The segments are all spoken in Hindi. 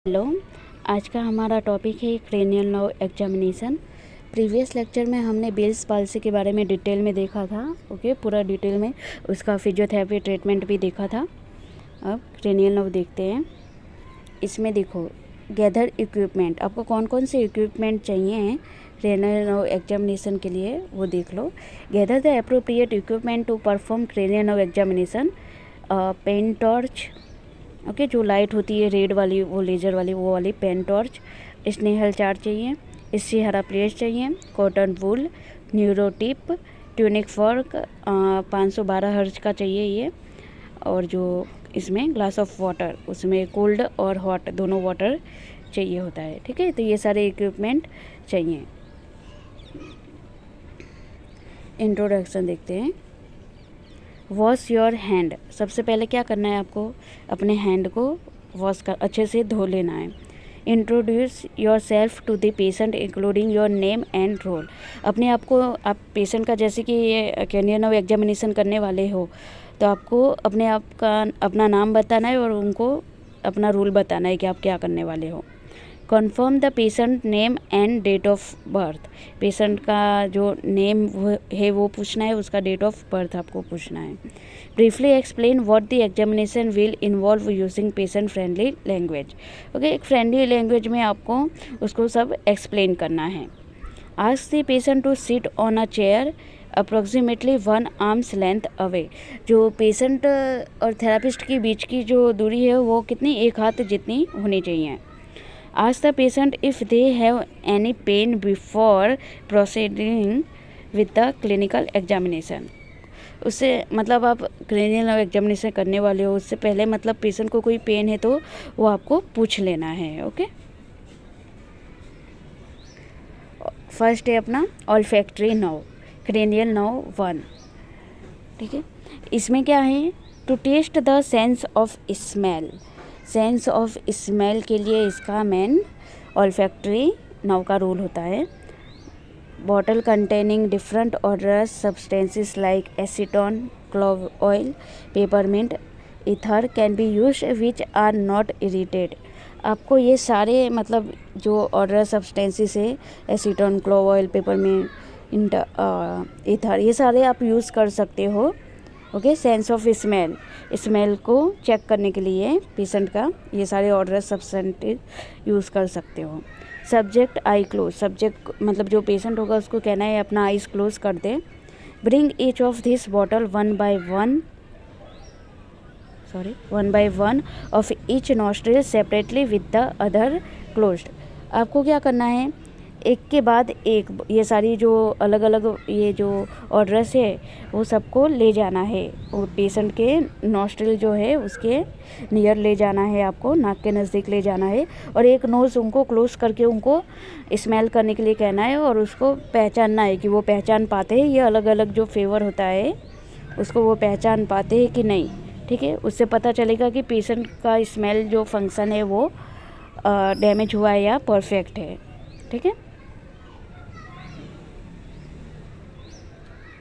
हेलो। आज का हमारा टॉपिक है cranial nerve examination. Previous lecture में हमने बेल्स पाल्सी के बारे में डिटेल में देखा था। ओके, पूरा डिटेल में उसका फिजियोथेरेपी ट्रीटमेंट भी देखा था। अब क्रेनियल नर्व देखते हैं। इसमें देखो, गैदर इक्विपमेंट, आपको कौन कौन से इक्विपमेंट चाहिए हैं क्रेनियल नर्व एग्जामिनेशन के लिए वो देख लो। Gather the appropriate equipment to perform cranial nerve examination. Pen torch, okay, जो लाइट होती है रेड वाली, वो लेज़र वाली, वो वाली पेन टॉर्च। स्नेहल चार्ट चाहिए, इससे हरा प्लेट चाहिए, कॉटन वूल, न्यूरोटिप, ट्यूनिक फॉर्क, 512 हर्ज का चाहिए ये। और जो इसमें ग्लास ऑफ वाटर, उसमें कोल्ड और हॉट दोनों वाटर चाहिए होता है। ठीक है, तो ये सारे इक्विपमेंट चाहिए। इंट्रोडक्शन देखते हैं। वॉश योर हैंड, सबसे पहले क्या करना है आपको, अपने हैंड को वॉश कर अच्छे से धो लेना है। Introduce yourself to the patient including your name and role, अपने आप को, आप पेशेंट का, जैसे कि ये क्रेनियल नर्व एग्जामिनेशन करने वाले हो तो आपको अपने आप का अपना नाम बताना है और उनको अपना रोल बताना है कि आप क्या करने वाले हो। Confirm the patient name and date of birth, patient का जो नेम है वो पूछना है, उसका डेट ऑफ बर्थ आपको पूछना है। Briefly explain what the examination will involve using patient friendly language. Okay, एक फ्रेंडली लैंग्वेज में आपको उसको सब एक्सप्लेन करना है। Ask the patient to sit on a chair approximately 1 arms length away, जो पेशेंट और थेरापिस्ट के बीच की जो दूरी है वो कितनी, 1 हाथ जितनी होनी चाहिए। Ask the patient if they have any pain before proceeding with the clinical examination. उससे मतलब आप क्रेनियल नर्व एग्जामिनेशन करने वाले हो, उससे पहले मतलब पेशेंट को कोई पेन है तो वो आपको पूछ लेना है। ओके, फर्स्ट है अपना ऑल्फैक्टरी नर्व, क्रेनियल नर्व 1। ठीक है, इसमें क्या है, to test the sense of smell, sense of smell के लिए इसका मेन ऑल्फैक्टरी नर्व का रोल होता है। Bottle containing different odorous substances like acetone, clove oil, peppermint, ether can be used which are not irritate. आपको ये सारे मतलब जो ऑडरस सब्सटेंसेस है, acetone, clove oil, peppermint, ether, ये सारे आप यूज़ कर सकते हो। Okay, sense of smell, smell को चेक करने के लिए पेशेंट का ये सारे ऑर्डर सब्सटेंसेस यूज़ कर सकते हो। सब्जेक्ट आई क्लोज, सब्जेक्ट मतलब जो पेशेंट होगा उसको कहना है अपना आइज क्लोज कर दे। Bring each of this bottle one by one of each nostril separately with the other closed. आपको क्या करना है, एक के बाद एक ये सारी जो अलग अलग ये जो ऑर्डर्स है वो सबको ले जाना है, वो पेशेंट के नॉस्ट्रिल जो है उसके नियर ले जाना है, आपको नाक के नज़दीक ले जाना है और एक नोज़ उनको क्लोज करके उनको स्मेल करने के लिए कहना है और उसको पहचानना है कि वो पहचान पाते हैं, ये अलग अलग जो फ्लेवर होता है उसको वो पहचान पाते हैं कि नहीं। ठीक है, उससे पता चलेगा कि पेशेंट का स्मेल जो फंक्शन है वो डैमेज हुआ है या परफेक्ट है। ठीक है,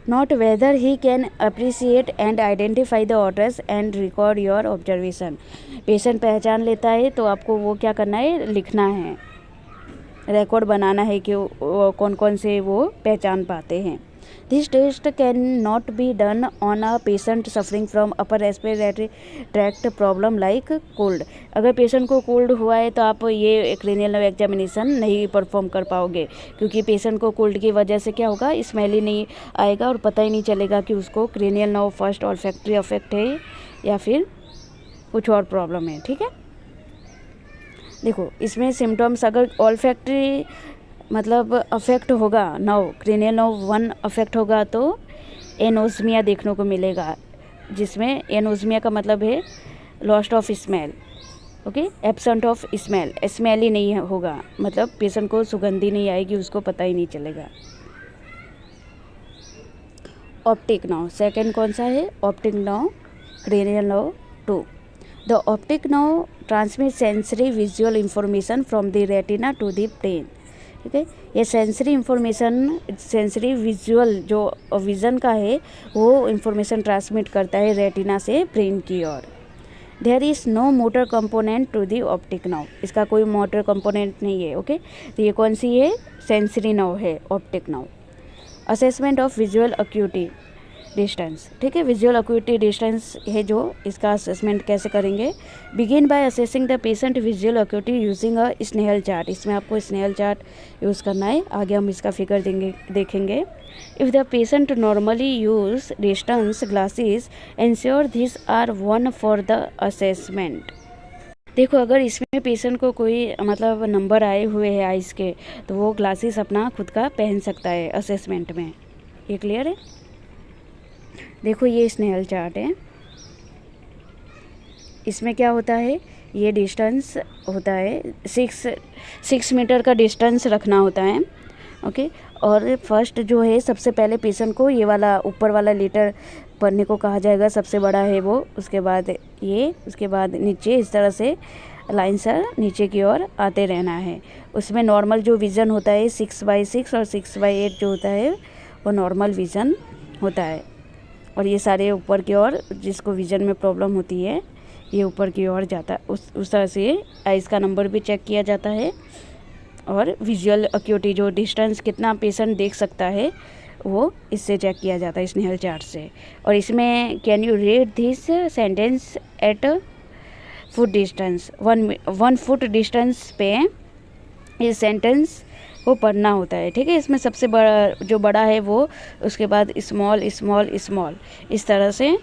not whether he can appreciate and identify the orders and record your observation. Patient पहचान लेता है तो आपको वो क्या करना है, लिखना है, रिकॉर्ड बनाना है कि कौन कौन से वो पहचान पाते हैं। This test can not be done on a patient suffering from upper respiratory tract problem like cold. अगर पेशेंट को कोल्ड हुआ है तो आप ये क्रेनियल नर्व एग्जामिनेशन नहीं परफॉर्म कर पाओगे, क्योंकि पेशेंट को कोल्ड की वजह से क्या होगा, स्मेल ही नहीं आएगा और पता ही नहीं चलेगा कि उसको cranial nerve first olfactory affect है या फिर कुछ और प्रॉब्लम है। ठीक है, देखो इसमें सिम्टम्स, अगर ऑल्फैक्टरी मतलब अफेक्ट होगा, नर्व क्रेनियल नर्व 1 अफेक्ट होगा तो एनोस्मिया देखने को मिलेगा, जिसमें एनोस्मिया का मतलब है lost of smell. Okay, absent of smell, smell ही नहीं होगा, मतलब पेशेंट को सुगंधी नहीं आएगी, उसको पता ही नहीं चलेगा। ऑप्टिक नर्व, सेकंड कौन सा है, optic nerve, cranial nerve 2। The optic nerve transmit sensory visual information from the retina to the brain. ठीक है, ये सेंसरी इंफॉर्मेशन, सेंसरी विजुअल जो विज़न का है वो इंफॉर्मेशन ट्रांसमिट करता है रेटिना से ब्रेन की ओर। There is no motor component to the optic nerve, इसका कोई मोटर कंपोनेंट नहीं है। ओके, तो ये कौन सी है, सेंसरी नर्व है optic nerve. Assessment of visual acuity distance, ठीक है, विजुअल अक्यूटी डिस्टेंस है जो इसका असेसमेंट कैसे करेंगे। Begin by assessing the patient visual acuity using a Snellen chart, इसमें आपको स्नेहल चार्ट यूज़ करना है, आगे हम इसका फिगर देखेंगे। If the patient normally use distance glasses ensure this are worn for the assessment. देखो अगर इसमें पेशेंट को कोई मतलब नंबर आए हुए हैं आइज़ के, तो वो ग्लासेस अपना खुद का पहन सकता है असेसमेंट में। ये क्लियर है। देखो ये स्नेहल चार्ट है, इसमें क्या होता है, ये डिस्टेंस होता है 6 मीटर का डिस्टेंस रखना होता है। ओके, और फर्स्ट जो है सबसे पहले पेशेंट को ये वाला ऊपर वाला लीटर पढ़ने को कहा जाएगा, सबसे बड़ा है वो। उसके बाद ये, उसके बाद नीचे, इस तरह से लाइन से नीचे की ओर आते रहना है। उसमें नॉर्मल जो विज़न होता है 6/6 और 6/8 जो होता है वो नॉर्मल विज़न होता है। और ये सारे ऊपर की ओर, जिसको विज़न में प्रॉब्लम होती है ये ऊपर की ओर जाता है। उस तरह से आइज़ का नंबर भी चेक किया जाता है, और विजुअल अक्यूटी जो डिस्टेंस कितना पेशेंट देख सकता है वो इससे चेक किया जाता है, स्नेहल चार्ट से। और इसमें can you read this sentence at foot distance, 1 foot distance पे ये सेंटेंस वो पढ़ना होता है, ठीक है। इसमें सबसे बड़ा जो बड़ा है वो, उसके बाद स्मॉल स्मॉल स्मॉल, इस तरह से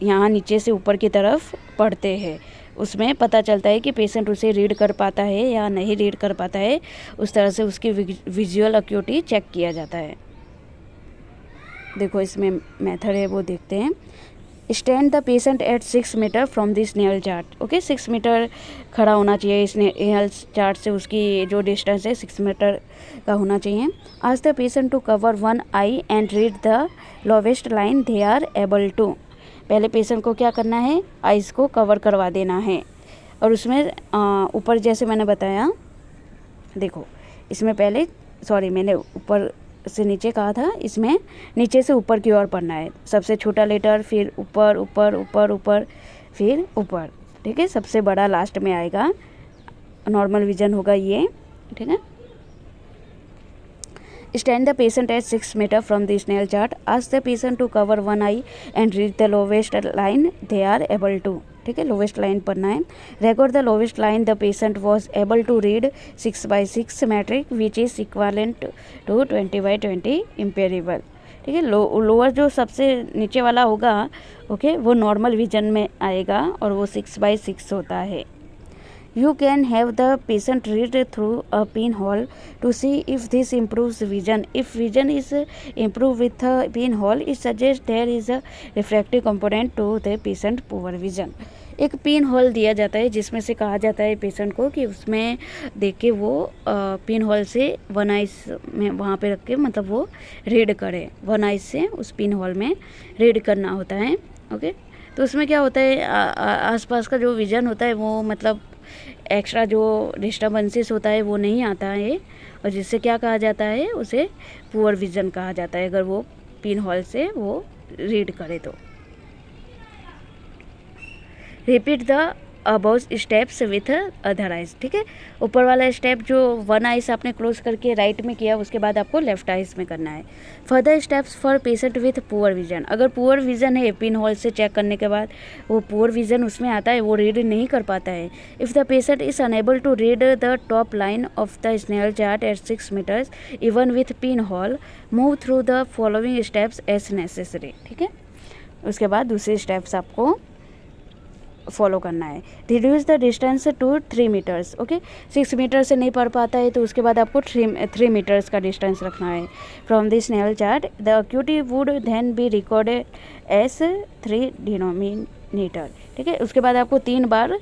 यहाँ नीचे से ऊपर की तरफ पढ़ते हैं। उसमें पता चलता है कि पेशेंट उसे रीड कर पाता है या नहीं रीड कर पाता है, उस तरह से उसकी विजुअल अक्यूटी चेक किया जाता है। देखो इसमें मेथड है वो देखते हैं। Stand the patient at 6 metre from the Snellen chart. Okay, 6 metre खड़ा होना चाहिए स्नेहल चार्ट से, उसकी जो डिस्टेंस है 6 मीटर का होना चाहिए। Ask the patient to cover one eye and read the lowest line they are able to. पहले पेशेंट को क्या करना है, आइज़ को कवर करवा देना है। और उसमें ऊपर जैसे मैंने बताया, देखो इसमें पहले, सॉरी मैंने ऊपर से नीचे कहा था, इसमें नीचे से ऊपर की ओर पढ़ना है। सबसे छोटा लेटर, फिर ऊपर ऊपर ऊपर ऊपर, फिर ऊपर, ठीक है। सबसे बड़ा लास्ट में आएगा, नॉर्मल विजन होगा ये, ठीक है। Stand the patient at 6 meter from the Snellen chart. Ask the patient to cover one eye and read the lowest line they are able to. ठीक है, लोवेस्ट लाइन पढ़ना है। Record the lowest line the patient was able to read 6/6 metric which is equivalent to 20/20 imperial. ठीक है, लोअर जो सबसे नीचे वाला होगा, ओके, वो नॉर्मल विजन में आएगा और वो 6/6 होता है। You can have the patient read through a pinhole to see if this improves vision. If vision is improved with a pinhole, it suggests there is a refractive component to the patient poor vision. एक पिन होल दिया जाता है जिसमें से कहा जाता है पेशेंट को कि उसमें देख के वो पिन होल से वन आइस में वहाँ पे रख के मतलब वो रीड करे, वन आइस से उस पिन होल में रीड करना होता है। ओके, तो उसमें क्या होता है, आसपास का जो विज़न होता है वो मतलब एक्स्ट्रा जो डिस्टर्बेंसेस होता है वो नहीं आता है, और जिससे क्या कहा जाता है, उसे पुअर विज़न कहा जाता है अगर वो पिन होल से वो रीड करे तो। Repeat the about steps with other eyes. ठीक है, ऊपर वाला स्टेप जो वन आइज आपने क्लोज करके राइट में किया, उसके बाद आपको लेफ्ट आइज में करना है। Further steps for patient with poor vision. अगर पुअर विजन है, पिन होल से चेक करने के बाद वो पुअर विजन उसमें आता है, वो रीड नहीं कर पाता है। If the patient is unable to read the top line of the Snellen chart at 6 metres even with pin hole, move through the following steps as necessary. ठीक है, उसके बाद दूसरे स्टेप्स आपको फॉलो करना है। Reduce the distance to 3 metres. Okay, 6 metre से नहीं पढ़ पाता है तो उसके बाद आपको 3 मीटर्स का डिस्टेंस रखना है from this Snellen chart. The acuity would then be recorded as 3 denominator. ठीक है, उसके बाद आपको 3 बार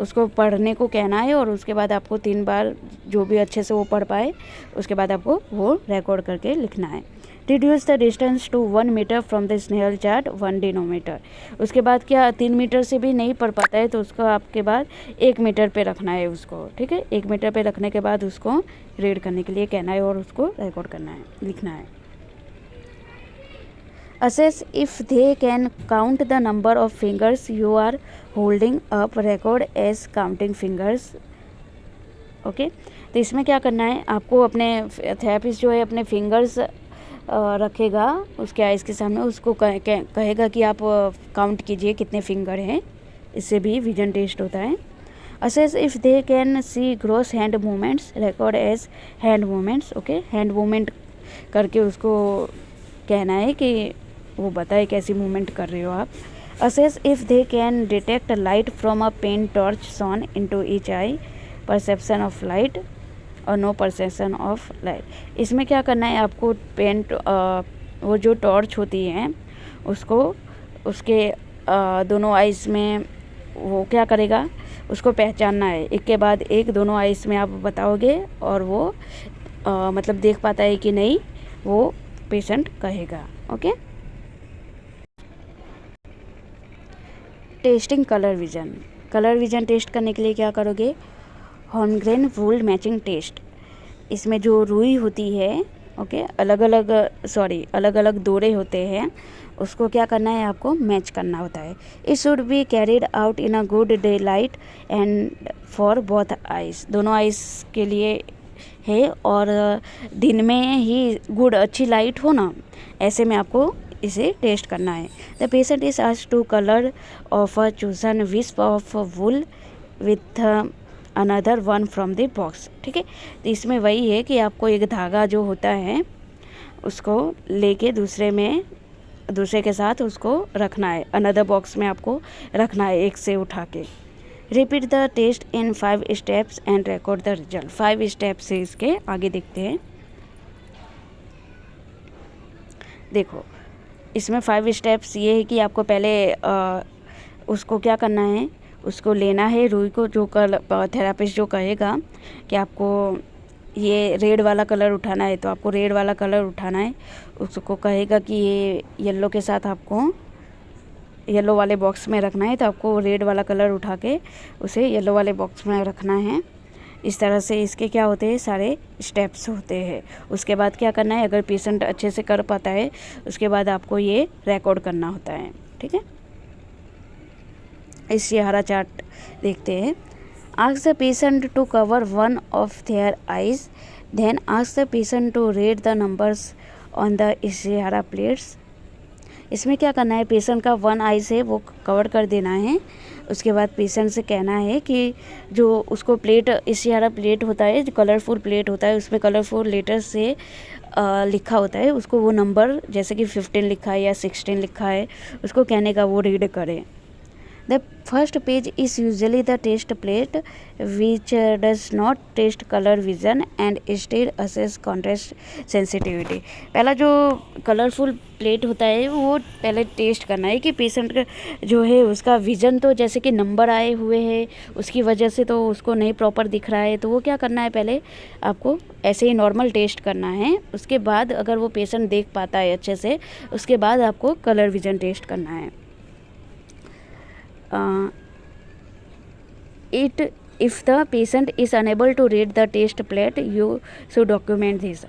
उसको पढ़ने को कहना है, और उसके बाद आपको 3 बार जो भी अच्छे से वो पढ़ पाए उसके बाद आपको वो रिकॉर्ड करके लिखना है। Reduce the distance to 1 metre from the Snellen chart 1 डिनोमीटर। उसके बाद क्या 3 मीटर से भी नहीं पढ़ पाता है तो उसको आपके बाद 1 मीटर पे रखना है उसको। ठीक है, 1 मीटर पे रखने के बाद उसको रीड करने के लिए कहना है और उसको रिकॉर्ड करना है, लिखना है। Assess if they can count the number of fingers you are holding up. Record as counting fingers. Okay तो इसमें क्या करना है आपको, अपने थेरेपिस्ट जो है अपने फिंगर्स रखेगा उसके आइज़ के सामने, उसको कहेगा कि आप काउंट कीजिए कितने फिंगर हैं, इससे भी विजन टेस्ट होता है। Assess if they can see gross hand movements, record as hand movements. Okay, hand movement करके उसको कहना है कि वो बताए कैसी मूवमेंट कर रहे हो आप। Assess if they can detect light from a pen torch shone into each eye, perception of light और नो परसेप्शन ऑफ लाइट। इसमें क्या करना है आपको, पेंट वो जो टॉर्च होती है उसको उसके दोनों आइज़ में वो क्या करेगा, उसको पहचानना है, एक के बाद एक दोनों आइज़ में आप बताओगे और वो मतलब देख पाता है कि नहीं, वो पेशेंट कहेगा। Okay, testing colour vision. Colour vision test करने के लिए क्या करोगे, हॉर्नग्रेन वूल मैचिंग टेस्ट। इसमें जो रुई होती है, ओके, अलग अलग दोरे होते हैं, उसको क्या करना है आपको मैच करना होता है। It should be carried out in a good day light and for both eyes, दोनों आइज़ के लिए है और दिन में ही गुड अच्छी लाइट हो ना, ऐसे में आपको इसे टेस्ट करना है। The patient is asked to colour of a chosen wisp of wool with another one from the box. ठीक है, तो इसमें वही है कि आपको एक धागा जो होता है उसको लेके दूसरे के साथ उसको रखना है, अनदर बॉक्स में आपको रखना है एक से उठा के। Repeat the test in 5 steps and record the result. 5 step से इसके आगे देखते हैं। देखो इसमें 5 स्टेप्स ये है कि आपको पहले उसको क्या करना है, उसको लेना है रुई को, जो थेरापिस्ट जो कहेगा कि आपको ये रेड वाला कलर उठाना है तो आपको रेड वाला कलर उठाना है। उसको कहेगा कि ये येलो के साथ आपको येलो वाले बॉक्स में रखना है तो आपको रेड वाला कलर उठा के उसे येलो वाले बॉक्स में रखना है। इस तरह से इसके क्या होते हैं, सारे स्टेप्स होते हैं। उसके बाद क्या करना है, अगर पेशेंट अच्छे से कर पाता है उसके बाद आपको ये रिकॉर्ड करना होता है। ठीक है, इस हरा चार्ट देखते हैं। Ask the patient to cover one of their eyes, then ask the patient to read the numbers on the Ishihara plates. इसमें क्या करना है, पेशेंट का वन आइज है वो कवर कर देना है। उसके बाद पेशेंट से कहना है कि जो उसको प्लेट, इशिहारा प्लेट होता है, जो कलरफुल प्लेट होता है, उसमें कलरफुल लेटर से लिखा होता है, उसको वो नंबर जैसे कि 15 लिखा है या 16 लिखा है, उसको कहने का वो रीड करे। The first page is usually the test plate which does not test color vision and instead assess contrast sensitivity। पहला जो कलरफुल प्लेट होता है वो पहले टेस्ट करना है कि पेशेंट का जो है उसका विज़न तो जैसे कि नंबर आए हुए हैं उसकी वजह से तो उसको नहीं प्रॉपर दिख रहा है, तो वो क्या करना है, पहले आपको ऐसे ही नॉर्मल टेस्ट करना है। उसके बाद अगर वो पेशेंट देख पाता है अच्छे से, उसके बाद आपको कलर विज़न टेस्ट करना है। If the patient is unable to read the test plate, you should document this।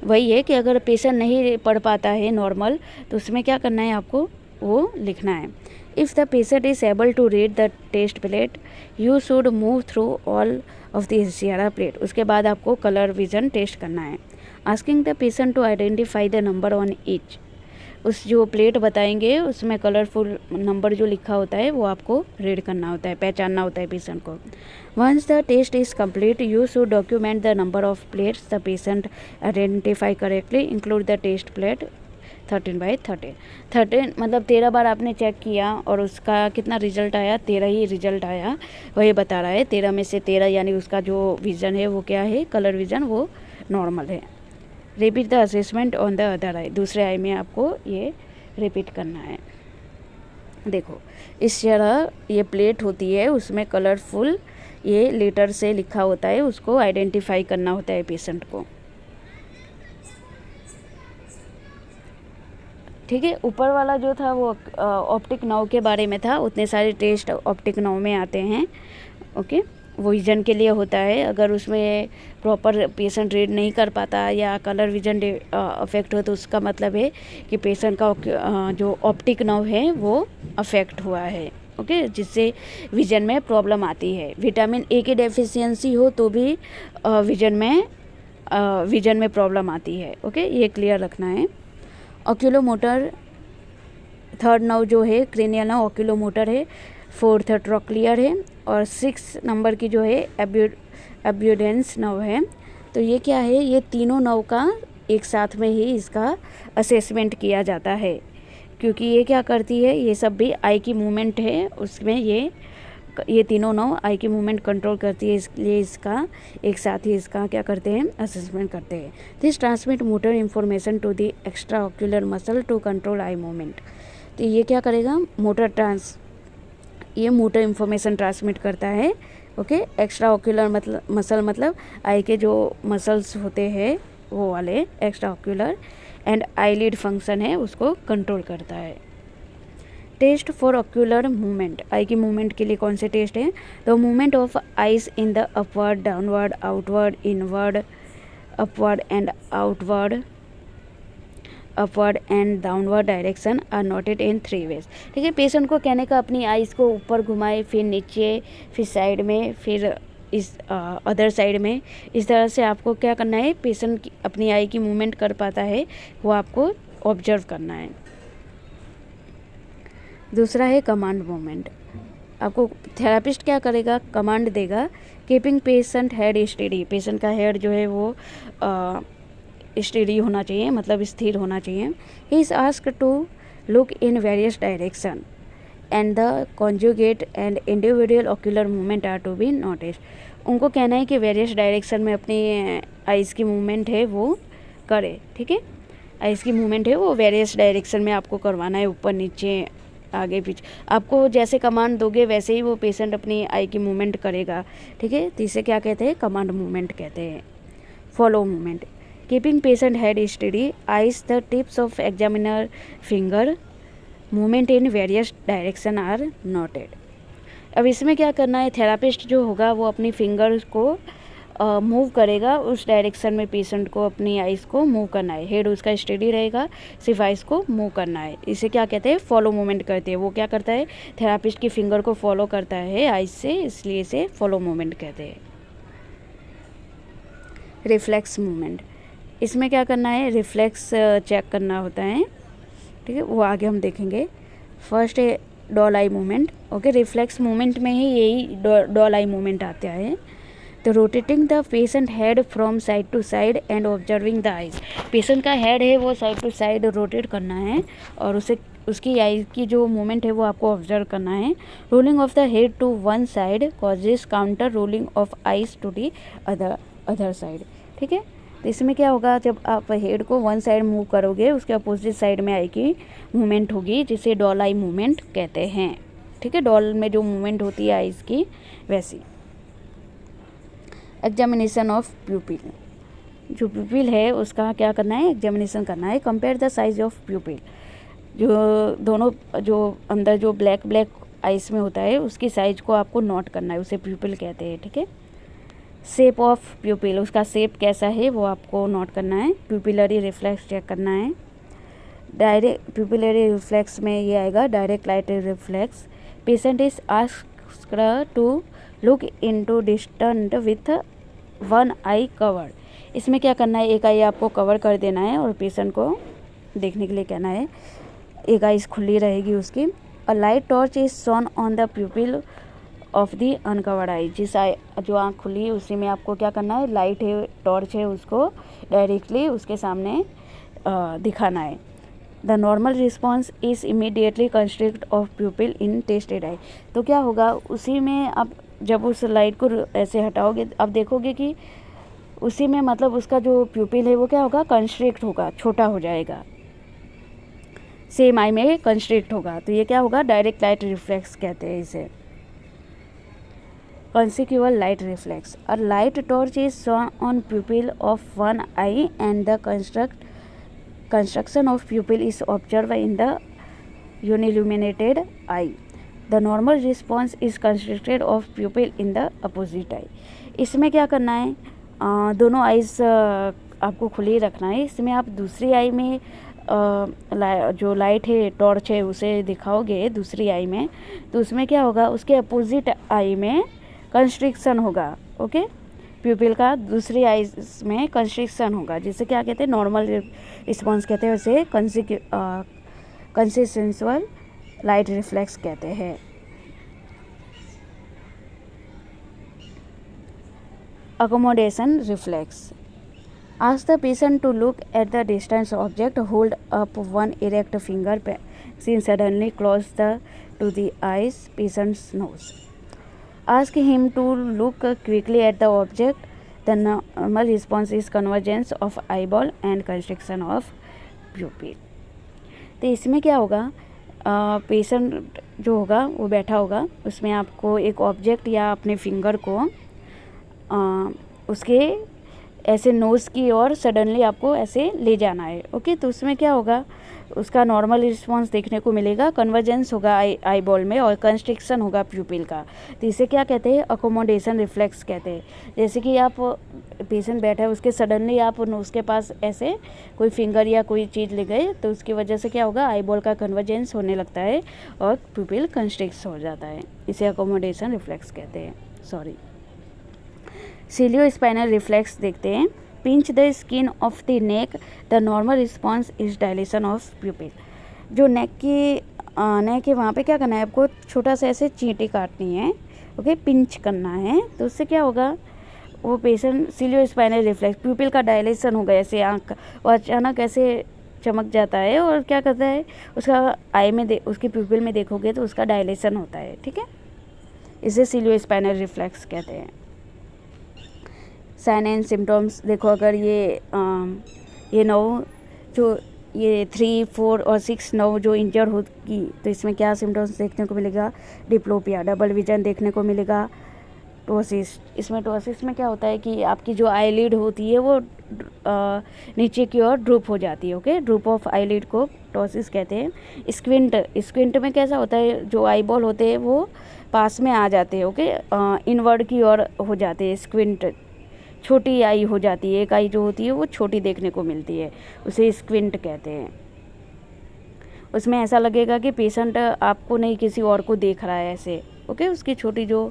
वही है कि अगर पेशेंट नहीं पढ़ पाता है नॉर्मल, तो उसमें क्या करना है, आपको वो लिखना है। If the patient is able to read the test plate, you should move through all of the Ishihara plate. उसके बाद आपको कलर विज़न टेस्ट करना है। Asking the patient to identify the number on each। उस जो प्लेट बताएंगे उसमें कलरफुल नंबर जो लिखा होता है वो आपको रीड करना होता है, पहचानना होता है पेशेंट को। Once the test is complete, you should document the number of plates the patient identify correctly, include the test plate 13/13। 13 मतलब 13 बार आपने चेक किया और उसका कितना रिजल्ट आया, 13 ही रिजल्ट आया, वही बता रहा है। 13 में से 13 यानी उसका जो विज़न है वो क्या है, कलर विज़न वो नॉर्मल है। Repeat the assessment on the other I. दूसरे आई में आपको ये रिपीट करना है। देखो इस तरह ये प्लेट होती है, उसमें कलरफुल ये लेटर से लिखा होता है, उसको आइडेंटिफाई करना होता है पेशेंट को। ठीक है, ऊपर वाला जो था वो ऑप्टिक नर्व के बारे में था, उतने सारे टेस्ट ऑप्टिक नर्व में आते हैं। ओके, वो विज़न के लिए होता है। अगर उसमें प्रॉपर पेशेंट रीड नहीं कर पाता या कलर विज़न अफेक्ट हो तो उसका मतलब है कि पेशेंट का जो ऑप्टिक नर्व है वो अफेक्ट हुआ है, ओके, जिससे विज़न में प्रॉब्लम आती है। विटामिन ए की डेफिशिएंसी हो तो भी विज़न में प्रॉब्लम आती है, ओके, ये क्लियर रखना है। ऑक्यूलोमोटर थर्ड नर्व जो है क्रेनियल नर्व ऑक्यूलोमोटर है, फोर्थ ट्रोक्लियर है और 6 नंबर की जो है एब्यूडेंस नर्व है। तो ये क्या है, ये तीनों नर्व का एक साथ में ही इसका असेसमेंट किया जाता है, क्योंकि ये क्या करती है, ये सब भी आई की मूवमेंट है, उसमें ये तीनों नर्व आई की मूवमेंट कंट्रोल करती है, इसलिए इसका एक साथ ही इसका क्या करते हैं, असेसमेंट करते हैं। This transmit motor information to the extra ocular muscle to control eye movement. तो ये क्या करेगा, ये मोटर इंफॉर्मेशन ट्रांसमिट करता है, ओके। एक्स्ट्रा ऑक्यूलर मसल मतलब आई के जो मसल्स होते हैं वो वाले extra ocular, and eyelid function है उसको कंट्रोल करता है। Test for ocular movement, eye की मूवमेंट के लिए कौन से टेस्ट हैं, the movement of eyes in the upward, downward, outward, inward, upward and outward, upward and downward direction are noted in 3 ways. ठीक है, पेशेंट को कहने का अपनी आइज़ को ऊपर घुमाए, फिर नीचे, फिर साइड में, फिर इस अदर साइड में। इस तरह से आपको क्या करना है, पेशेंट अपनी आई की मूवमेंट कर पाता है वो आपको ऑब्जर्व करना है। दूसरा है कमांड मूवमेंट। आपको थेरापिस्ट क्या करेगा, कमांड देगा, keeping patient head steady, patient का हेड जो है वो स्टेडी होना चाहिए, मतलब स्थिर होना चाहिए। He is asked to look in various direction and the conjugate and individual ocular movement are to be noticed. उनको कहना है कि वेरियस डायरेक्शन में अपनी आइज़ की मूवमेंट है वो करे, ठीक है, आइज़ की मूवमेंट है वो वेरियस डायरेक्शन में आपको करवाना है, ऊपर नीचे आगे पीछे। आपको जैसे कमांड दोगे वैसे ही वो पेशेंट अपनी आई की मूवमेंट करेगा, ठीक है। तो इसे क्या कहते हैं, कमांड मूवमेंट कहते हैं। Follow movement, keeping patient head steady, eyes the tips of examiner finger, movement in various direction are noted. अब इसमें क्या करना है, थेरापिस्ट जो होगा वो अपनी फिंगर्स को मूव करेगा उस डायरेक्शन में, पेशेंट को अपनी आइज़ को मूव करना है, हेड उसका स्टेडी रहेगा, सिर्फ आइज़ को मूव करना है। इसे क्या कहते हैं, फॉलो मूवमेंट करते हैं। वो क्या करता है, थेरापिस्ट की फिंगर को फॉलो करता है आइज़ से, इसलिए इसे फॉलो मूवमेंट कहते हैं। रिफ्लेक्स मूवमेंट, इसमें क्या करना है, रिफ्लेक्स चेक करना होता है, ठीक है, वो आगे हम देखेंगे। फर्स्ट है doll eye movement, okay. Reflex movement में ही यही डॉल आई मूवमेंट आता है। तो rotating the patient head from side to side and observing the eyes, patient का हेड है वो साइड टू साइड रोटेट करना है और उसकी आई की जो मूवमेंट है वो आपको ऑब्जर्व करना है। Rolling of the head to one side causes counter rolling of eyes to the other side, ठीक है। तो इसमें क्या होगा, जब आप हेड को वन साइड मूव करोगे उसके अपोजिट साइड में आई की मूवमेंट होगी, जिसे डॉल आई मूवमेंट कहते हैं, ठीक है। डॉल में जो मूवमेंट होती है आइज़ की वैसी। एग्जामिनेशन ऑफ प्यूपिल, जो प्यूपिल है उसका क्या करना है, एग्जामिनेशन करना है। कंपेयर द साइज ऑफ प्यूपिल, जो दोनों जो अंदर जो ब्लैक आइस में होता है उसकी साइज को आपको नोट करना है, उसे प्यूपिल कहते हैं, ठीक है। शेप ऑफ प्यूपिल, उसका शेप कैसा है वो आपको नोट करना है। प्यूपिलरी रिफ्लेक्स चेक करना है। डायरेक्ट प्यूपिलरी रिफ्लेक्स में ये आएगा direct light reflex. Patient is asked to look into distant with one eye covered, इसमें क्या करना है, एक आई आपको कवर कर देना है और पेशेंट को देखने के लिए कहना है, एक आई खुली रहेगी उसकी। A light torch is shone on the pupil of the uncovered eye, जिस आई जो आँख खुली है उसी में आपको क्या करना है, लाइट है, टॉर्च है, उसको डायरेक्टली उसके सामने दिखाना है। The normal response is immediately constrict of pupil in tested eye, तो क्या होगा, उसी में आप जब उस लाइट को ऐसे हटाओगे आप देखोगे कि उसी में मतलब उसका जो प्यूपिल है वो क्या होगा, कंस्ट्रिक्ट होगा, छोटा हो जाएगा, सेम आई में कंस्ट्रिक्ट होगा। तो ये क्या होगा, डायरेक्ट लाइट रिफ्लेक्स कहते हैं इसे। consequential light reflex, a light torch is shone on pupil of one eye and the construction of pupil is observed in the unilluminated eye. The normal response is constructed of pupil in the opposite आई। इसमें क्या करना है, दोनों आइज़ आपको खुली रखना है। इसमें आप दूसरी आई में जो लाइट है, टॉर्च है, उसे दिखाओगे दूसरी आई में, तो उसमें क्या होगा, उसके अपोजिट आई में कंस्ट्रिक्शन होगा। ओके, प्यूपिल का दूसरी आईज में कंस्ट्रिक्शन होगा, जिसे क्या कहते हैं, नॉर्मल रिस्पॉन्स कहते हैं, उसे कंसिस्टेंशियल लाइट रिफ्लेक्स कहते हैं। Accommodation reflex. Ask the patient to look at the distant object, hold up one erect finger, then suddenly close to the eyes patient's nose. Ask him to look quickly at the object. The normal response is convergence of eyeball and constriction of pupil. तो इसमें क्या होगा, पेशेंट जो होगा वो बैठा होगा, उसमें आपको एक ऑब्जेक्ट या अपने फिंगर को उसके ऐसे नोज़ की ओर सडनली आपको ऐसे ले जाना है। ओके, तो उसमें क्या होगा, उसका नॉर्मल रिस्पॉन्स देखने को मिलेगा, कन्वर्जेंस होगा आई बॉल में और कंस्ट्रिक्शन होगा प्यूपिल का। तो इसे क्या कहते हैं, अकोमोडेशन रिफ्लेक्स कहते हैं। जैसे कि आप पेशेंट बैठा है, उसके सडनली आप उसके पास ऐसे कोई फिंगर या कोई चीज़ ले गए, तो उसकी वजह से क्या होगा, आई बॉल का कन्वर्जेंस होने लगता है और प्यूपिल कंस्ट्रिक्ट हो जाता है। इसे अकोमोडेशन रिफ्लेक्स कहते हैं। सीलियो स्पाइनल रिफ्लेक्स देखते हैं। Pinch the skin of the neck, the normal response is dilation of प्यूपिल। जो नेक है वहाँ पे क्या करना है, आपको छोटा सा ऐसे चींटी काटनी है। ओके, पिंच करना है, तो उससे क्या होगा, वो पेशेंट सीलियो स्पाइनल रिफ्लेक्स, प्यूपिल का डायलेशन होगा, ऐसे आँख वो अचानक ऐसे चमक जाता है और क्या करता है, उसका आई में उसकी प्यूपिल में देखोगे तो उसका डायलेशन होता है। ठीक है, इसे सीलियो स्पाइनल रिफ्लेक्स कहते हैं। साइन एंड सिम्टम्स देखो, अगर ये नर्व जो ये 3, 4 और 6 नर्व जो इंजर होगी, तो इसमें क्या सिम्टम्स देखने को मिलेगा, डिप्लोपिया, डबल विजन देखने को मिलेगा, टोसिस। इसमें टोसिस में क्या होता है कि आपकी जो आईलिड होती है वो नीचे की ओर ड्रूप हो जाती है। ओके, ड्रूप ऑफ आईलिड को टोसिस कहते हैं। स्क्विंट में कैसा होता है, जो आई बॉल होते हैं वो पास में आ जाते हैं। ओके, इनवर्ड की ओर हो जाते हैं। स्क्विंट छोटी आई हो जाती है, एक आई जो होती है वो छोटी देखने को मिलती है, उसे स्क्विंट कहते हैं। उसमें ऐसा लगेगा कि पेशेंट आपको नहीं किसी और को देख रहा है ऐसे। ओके, उसकी छोटी जो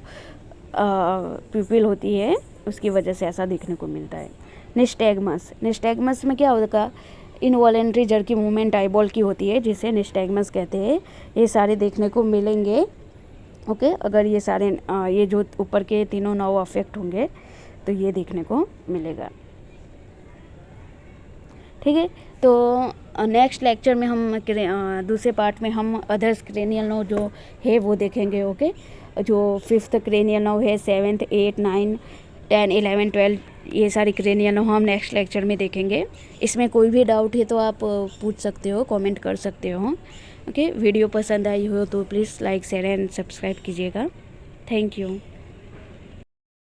प्यूपिल होती है उसकी वजह से ऐसा देखने को मिलता है। निस्टैग्मस में क्या होगा, इनवॉलेंट्री जर्की मूवमेंट आईबॉल की होती है, जिसे निस्टैग्मस कहते हैं। ये सारे देखने को मिलेंगे। ओके, अगर ये सारे ये जो ऊपर के तीनों नर्व अफेक्ट होंगे तो ये देखने को मिलेगा। ठीक है, तो नेक्स्ट लेक्चर में हम दूसरे पार्ट में हम अदर्स क्रेनियल नर्व जो है वो देखेंगे। ओके, जो 5th क्रेनियल नर्व है, 7th, 8, 9, 10, 11, 12 ये सारी क्रेनियल नर्व हम नेक्स्ट लेक्चर में देखेंगे। इसमें कोई भी डाउट है तो आप पूछ सकते हो, कमेंट कर सकते हो। ओके, वीडियो पसंद आई हो तो please like, share and subscribe कीजिएगा। Thank you.